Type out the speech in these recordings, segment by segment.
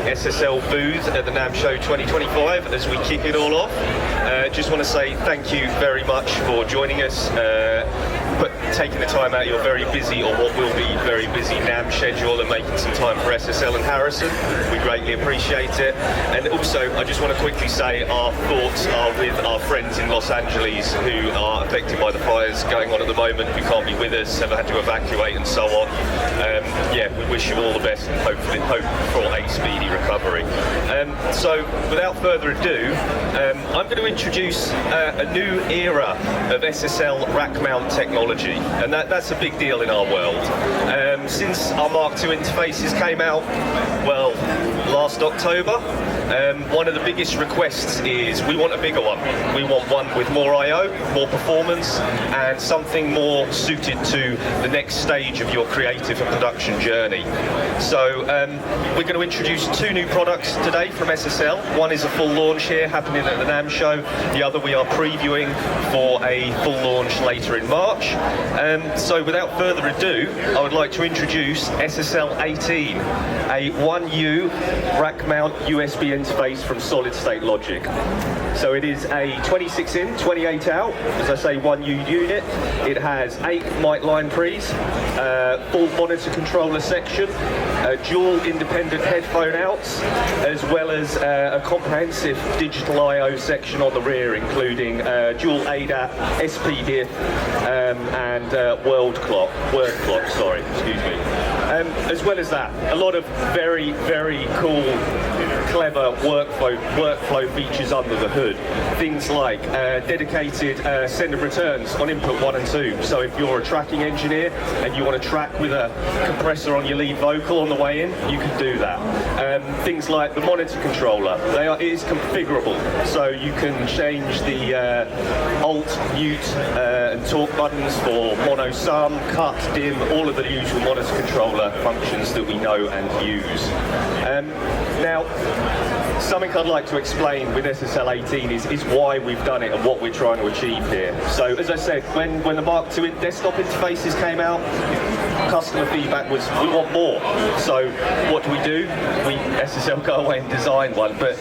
SSL booth at the NAMM Show 2025 as we kick it all off. Just want to say thank you very much for joining us, taking the time out of your very busy, or what will be very busy, NAMM schedule and making some time for SSL and Harrison. We greatly appreciate it. And also, I just want to quickly say our thoughts are with our friends in Los Angeles who are affected by the fires going on at the moment, who can't be with us, have had to evacuate and so on. Yeah, we wish you all the best and hope for a speedy recovery. So, without further ado, I'm going to introduce a new era of SSL rack mount technology, and that's a big deal in our world. Since our Mark II interfaces came out, well, last October, one of the biggest requests is we want a bigger one. We want one with more I/O, more performance, and something more suited to the next stage of your creative and production journey. So we're going to introduce two new products today from SSL. One is a full launch here happening at the NAMM Show. The other we are previewing for a full launch later in March. So without further ado, I would like to introduce SSL 18, a 1U rack mount USB interface from Solid State Logic. So it is a 26 in, 28 out, as I say, 1U unit. It has 8 mic line pre's, full monitor controller section, dual independent headphone outs, as well as a comprehensive digital I/O section on the rear, including dual ADAT, SPDIF, and word clock, as well as that, a lot of very, very cool, clever workflow features under the hood. Things like dedicated send and returns on input 1 and 2. So if you're a tracking engineer and you want to track with a compressor on your lead vocal on the way in, you can do that. Things like the monitor controller, it is configurable, so you can change the alt, mute, and talk buttons for mono, sum, cut, dim, all of the usual monitor controller functions that we know and use. Now, something I'd like to explain with SSL 18 is why we've done it and what we're trying to achieve here. So, as I said, when the Mark II desktop interfaces came out, customer feedback was, we want more. So, what do? We SSL go away and design one, but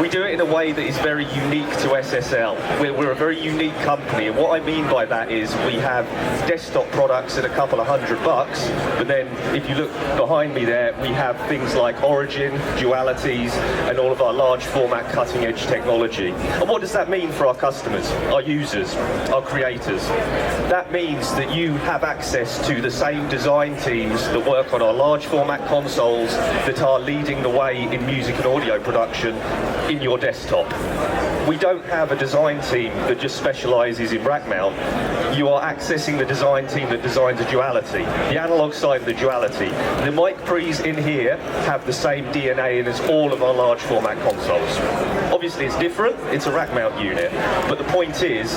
we do it in a way that is very unique to SSL. We're a very unique company, and what I mean by that is we have desktop products at a couple of $100, but then if you look behind me there, we have things like Origin, Dualities, and all of our large format cutting edge technology. And what does that mean for our customers, our users, our creators? That means that you have access to the same design teams that work on our large format consoles that are leading the way in music and audio production in your desktop. We don't have a design team that just specialises in rack mount. You are accessing the design team that designs a duality, the analog side of the duality. The mic pre's in here have the same DNA in as all of our large format consoles. Obviously it's different, it's a rack mount unit, but the point is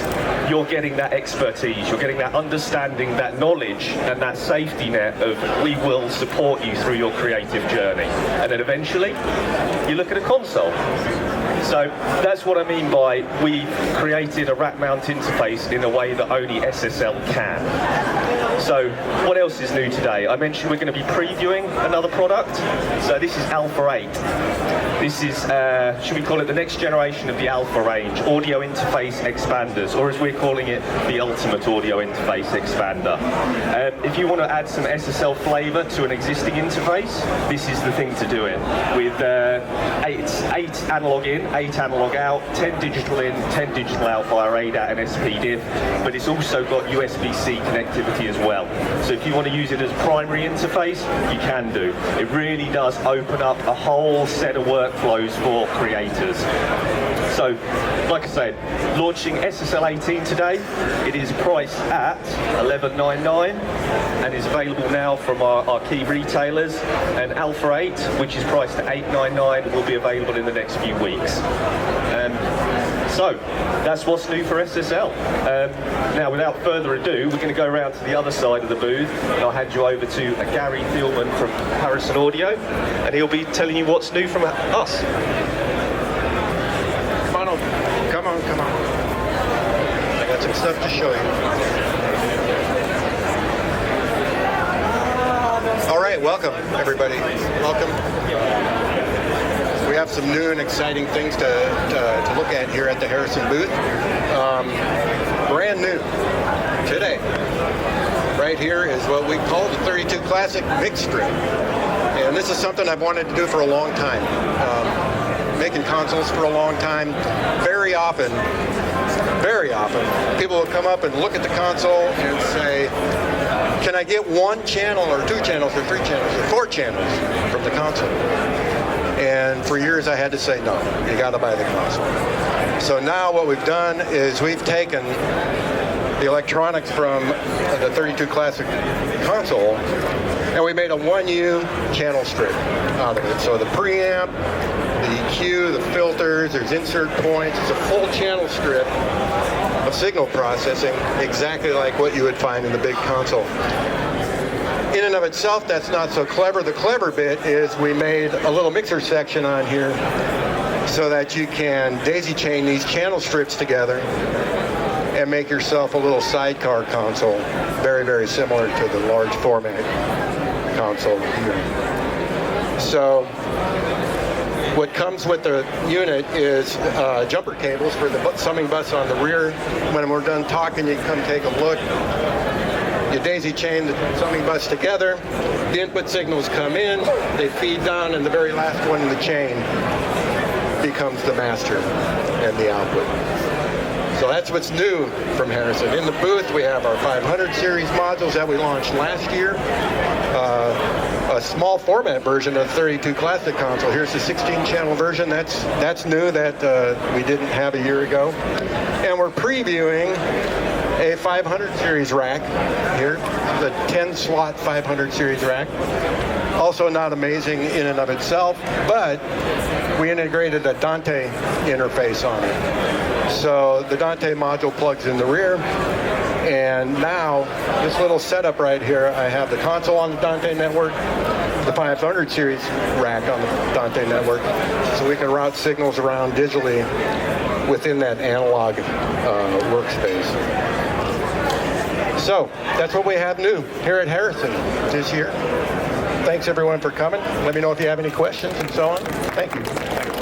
you're getting that expertise, you're getting that understanding, that knowledge, and that safety net of we will support you through your creative journey. And then eventually you look at a console. So that's what I mean by we've created a rack mount interface in a way that only SSL can. So what else is new today? I mentioned we're going to be previewing another product. So this is Alpha 8. This is, should we call it the next generation of the Alpha range, audio interface expanders, or as we're calling it, the ultimate audio interface expander. If you want to add some SSL flavor to an existing interface, this is the thing to do it. With 8 analog in, 8 analog out, 10 digital in, 10 digital out via ADAT and SPDIF, but it's also got USB-C connectivity as well. So if you want to use it as primary interface, you can do. It really does open up a whole set of workflows for creators. So, like I said, launching SSL 18 today. It is priced at $11.99 and is available now from our key retailers. And Alpha 8, which is priced at $8.99, will be available in the next few weeks. So, that's what's new for SSL. Now, without further ado, we're going to go around to the other side of the booth, and I'll hand you over to Gary Thielman from Harrison Audio, and he'll be telling you what's new from us. Come on over. Come on. I got some stuff to show you. All right, welcome, everybody. Welcome. have some new and exciting things to look at here at the Harrison booth. Brand new today. Right here is what we call the 32 Classic Mix Strip. And this is something I've wanted to do for a long time. Making consoles for a long time. Very often, people will come up and look at the console and say, can I get one channel or two channels or three channels or four channels from the console? And for years I had to say no, you gotta buy the console. So now what we've done is we've taken the electronics from the 32 Classic console and we made a 1U channel strip out of it. So the preamp, the EQ, the filters, there's insert points, it's a full channel strip of signal processing, exactly like what you would find in the big console. In and of itself, that's not so clever. The clever bit is we made a little mixer section on here so that you can daisy chain these channel strips together and make yourself a little sidecar console, very, very similar to the large format console here. So what comes with the unit is jumper cables for the summing bus on the rear. When we're done talking, you can come take a look. You daisy chain the summing bus together. The input signals come in, they feed down, and the very last one in the chain becomes the master and the output. So that's what's new from Harrison. In the booth, we have our 500 series modules that we launched last year. A small format version of the 32 Classic console. Here's the 16-channel version. That's new, that we didn't have a year ago. And we're previewing a 500 series rack here, the 10-slot 500 series rack. Also not amazing in and of itself, but we integrated a Dante interface on it. So the Dante module plugs in the rear, and now this little setup right here, I have the console on the Dante network, the 500 series rack on the Dante network, so we can route signals around digitally within that analog workspace. So that's what we have new here at Harrison this year. Thanks everyone for coming. Let me know if you have any questions and so on. Thank you.